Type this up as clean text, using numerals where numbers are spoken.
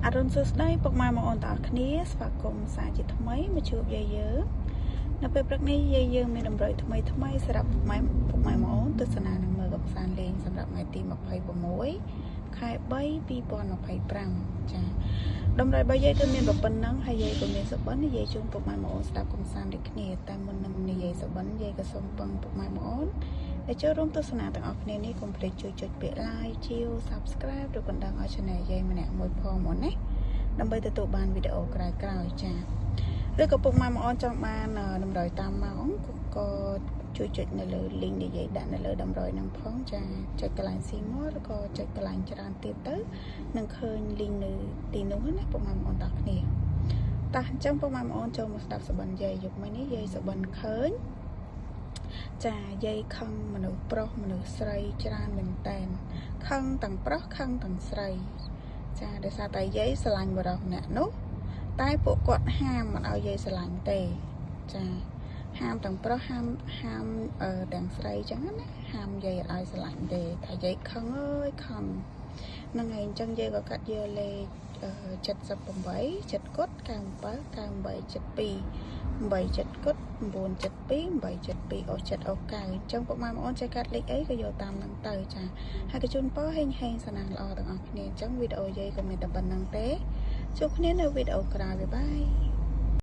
អរុនសួស្តីពុកម៉ែបងប្អូនទាំងអស់គ្នាស្វាគមន៍សាជាថ្មីមកជួបយាយយើងនៅពេលព្រឹកនេះយាយយើងមានតម្រុយថ្មីសម្រាប់ពុកម៉ែបងប្អូនទស្សនានឹងមើលកំសាន្តលេងសម្រាប់ថ្ងៃទី26ខែ3 2025ចាតម្រុយរបស់យាយគឺមានប៉ុណ្ណឹងហើយយាយក៏មានសុបិនយាយជូនពុកម៉ែបងប្អូនស្ដាប់កំសាន្តដូចគ្នាតែមុននឹងនិយាយសុបិនយាយក៏សូមពឹងពុកម៉ែបងប្អូនដែលចូលរួមទស្សនាទាំងអស់គ្នានេះកុំភ្លេចជួយចុចពាក្យ like ជាវ subscribe ឬបណ្ដឹងឲ្យ channel យាយម្នាក់មួយផងមកណាដើម្បីទទួលបានវីដេអូក្រោយៗចាឬក៏ពុកម៉ែបងប្អូនចង់បានតម្រុយតាមម៉ោងក៏ជួយចុចនៅលើ link ដែលយាយដាក់នៅលើតម្រុយនឹងផងចាចុចកន្លែង see more ឬក៏ចុចកន្លែងច្រើនទៀតទៅនឹងឃើញ link នៅទីនោះណាពុកម៉ែបងប្អូនទាំងគ្នាតោះអញ្ចឹងពុកម៉ែបងប្អូនចូលមកស្ដាប់សុបិនយាយយប់មិញនេះយាយសុបិនឃើញចាយាយខឹងមនុស្សប្រុសមនុស្សស្រីច្រើនមែនតែនខឹងទាំងប្រុសខឹងទាំងស្រីចាដោយសារតែយាយស្រឡាញ់បរិសុទ្ធអ្នកនោះតែពួកគាត់ហាមមិនឲ្យយាយស្រឡាញ់ទេចាហាមទាំងប្រុសហាមទាំងស្រីចឹងណាហាមយាយឲ្យស្រឡាញ់ទេតែយាយខឹងអើយខឹងហ្នឹងហើយអញ្ចឹងយាយក៏កាត់យកលេខ78 7 គត់ 97 98 72 8 7 គត់ 9 72 8 72 អូ7អូ9អញ្ចឹងពុកម៉ែបងប្អូនចេះកាត់លេខអីក៏យកតាមហ្នឹងទៅចាហើយក៏ជូនពរហេងសំណាងល្អទាំងអស់គ្នាអញ្ចឹងវីដេអូយាយក៏មានតែប៉ុណ្្នឹងទេជួបគ្នានៅវីដេអូក្រោយបាយបាយ